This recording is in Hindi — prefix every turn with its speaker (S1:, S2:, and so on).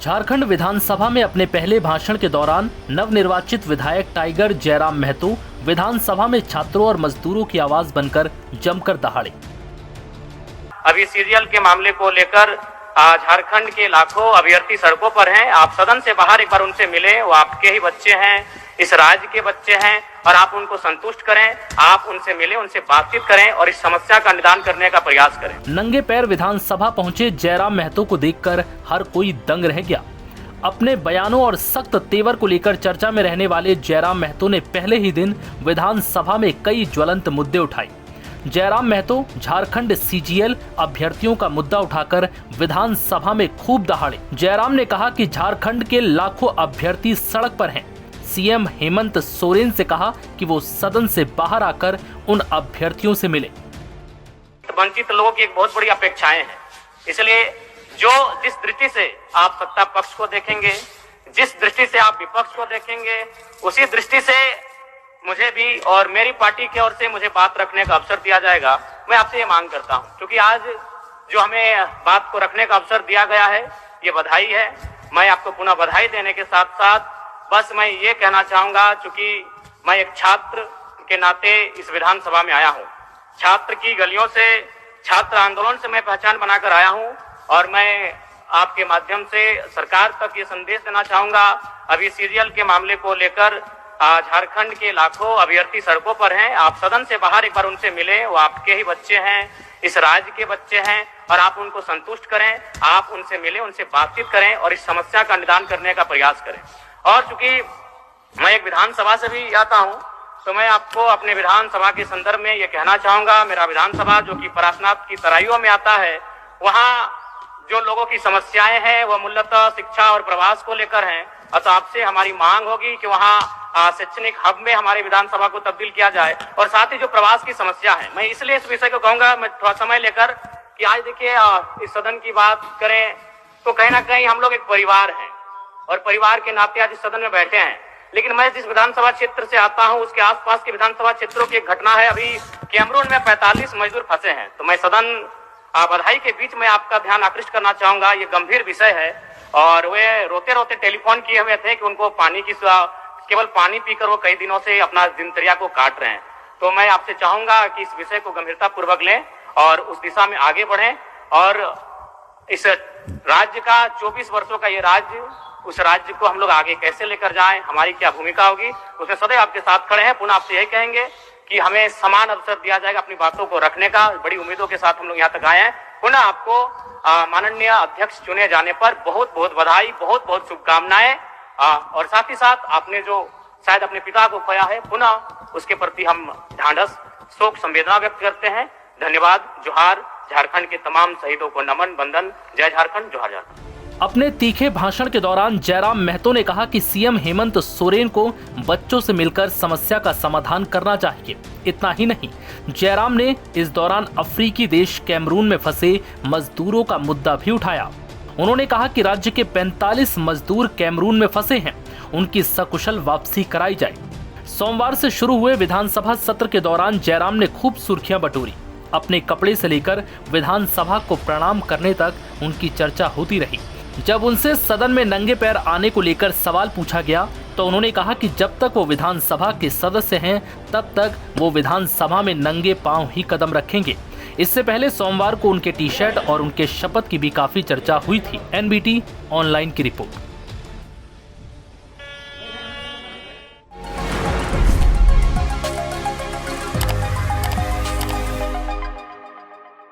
S1: झारखंड विधानसभा में अपने पहले भाषण के दौरान नवनिर्वाचित विधायक टाइगर जयराम महतो विधानसभा में छात्रों और मजदूरों की आवाज बनकर जमकर दहाड़े।
S2: अभी सीरियल के मामले को लेकर झारखंड के लाखों अभ्यर्थी सड़कों पर हैं। आप सदन से बाहर एक बार उनसे मिले, वो आपके ही बच्चे हैं, इस राज्य के बच्चे हैं और आप उनको संतुष्ट करें। आप उनसे मिले, उनसे बातचीत करें और इस समस्या का निदान करने का प्रयास करें।
S1: नंगे पैर विधानसभा पहुंचे जयराम महतो को देखकर हर कोई दंग रह गया। अपने बयानों और सख्त तेवर को लेकर चर्चा में रहने वाले जयराम महतो ने पहले ही दिन विधानसभा में कई ज्वलंत मुद्दे उठाए। जयराम महतो झारखंड सीजीएल अभ्यर्थियों का मुद्दा उठाकर विधानसभा में खूब दहाड़े। जयराम ने कहा कि झारखंड के लाखों अभ्यर्थी सड़क पर हैं। सीएम हेमंत सोरेन से कहा कि वो सदन से बाहर आकर उन अभ्यर्थियों से मिले।
S2: वंचित लोगों की एक बहुत बड़ी अपेक्षाएं हैं, इसलिए जिस दृष्टि से आप सत्ता पक्ष को देखेंगे, जिस दृष्टि से आप विपक्ष को देखेंगे, उसी दृष्टि से मुझे भी और मेरी पार्टी की ओर से मुझे बात रखने का अवसर दिया जाएगा। मैं आपसे ये मांग करता हूं, क्योंकि आज जो हमें बात को रखने का अवसर दिया गया है, ये बधाई है। मैं आपको पुनः बधाई देने के साथ साथ बस मैं ये कहना चाहूंगा, चूंकि मैं एक छात्र के नाते इस विधानसभा में आया हूं, छात्र की गलियों से, छात्र आंदोलन से मैं पहचान बनाकर आया हूं और मैं आपके माध्यम से सरकार तक ये संदेश देना चाहूंगा। अभी सीरियल के मामले को लेकर झारखंड के लाखों अभ्यर्थी सड़कों पर हैं। आप सदन से बाहर एक बार उनसे मिले, वो आपके ही बच्चे हैं, इस राज्य के बच्चे हैं और आप उनको संतुष्ट करें। आप उनसे मिले, उनसे बातचीत करें और इस समस्या का निदान करने का प्रयास करें। और चूंकि मैं एक विधानसभा से भी आता हूं, तो मैं आपको अपने विधानसभा के संदर्भ में ये कहना चाहूंगा, मेरा विधानसभा जो कि परासनाथ की तराइयों में आता है, वहां जो लोगों की समस्याएं हैं वह मूलतः शिक्षा और प्रवास को लेकर हैं। अतः आपसे हमारी मांग होगी कि वहां शैक्षणिक हब में हमारे विधानसभा को तब्दील किया जाए। और साथ ही जो प्रवास की समस्या है, मैं इसलिए इस विषय को कहूंगा, मैं थोड़ा समय लेकर कि आज देखिए इस सदन की बात करें तो कहीं ना कहीं हम लोग एक परिवार हैं और परिवार के नाते आज इस सदन में बैठे हैं। लेकिन मैं जिस विधानसभा क्षेत्र से आता हूं, उसके आसपास के विधानसभा क्षेत्रों की एक घटना है। अभी कैमरून में 45 मजदूर फंसे हैं। तो मैं सदन बधाई के बीच में आपका ध्यान आकृष्ट करना चाहूंगा, ये गंभीर विषय है और वे रोते रोते टेलीफोन किए हुए थे कि उनको पानी की, केवल पानी पीकर वो कई दिनों से अपना दिनचर्या को काट रहे हैं। तो मैं आपसे चाहूंगा कि इस विषय को गंभीरता पूर्वक लें और उस दिशा में आगे बढ़ें और इस राज्य का 24 वर्षों का ये राज्य, उस राज्य को हम लोग आगे कैसे लेकर जाएं, हमारी क्या भूमिका होगी, उसमें सदैव आपके साथ खड़े हैं। पुनः आपसे यही कहेंगे कि हमें समान अवसर दिया जाएगा अपनी बातों को रखने का। बड़ी उम्मीदों के साथ हम लोग यहाँ तक आए हैं। पुनः आपको माननीय अध्यक्ष चुने जाने पर बहुत बहुत बधाई, बहुत बहुत शुभकामनाएं। और साथ ही साथ आपने जो शायद अपने पिता को खोया है, पुनः उसके प्रति हम ढांढस, शोक, संवेदना व्यक्त करते हैं। धन्यवाद। जोहार। झारखंड के तमाम शहीदों को नमन, वंदन। जय झारखंड, जोहार झारखंड।
S1: अपने तीखे भाषण के दौरान जयराम महतो ने कहा कि सीएम हेमंत सोरेन को बच्चों से मिलकर समस्या का समाधान करना चाहिए। इतना ही नहीं, जयराम ने इस दौरान अफ्रीकी देश कैमरून में फंसे मजदूरों का मुद्दा भी उठाया। उन्होंने कहा कि राज्य के 45 मजदूर कैमरून में फंसे हैं, उनकी सकुशल वापसी कराई जाए। सोमवार से शुरू हुए विधानसभा सत्र के दौरान जयराम ने खूब सुर्खियां बटोरी। अपने कपड़े से लेकर विधानसभा को प्रणाम करने तक उनकी चर्चा होती रही। जब उनसे सदन में नंगे पैर आने को लेकर सवाल पूछा गया तो उन्होंने कहा कि जब तक वो विधानसभा के सदस्य हैं तब तक वो विधानसभा में नंगे पांव ही कदम रखेंगे। इससे पहले सोमवार को उनके टी शर्ट और उनके शपथ की भी काफी चर्चा हुई थी। एनबीटी ऑनलाइन की रिपोर्ट।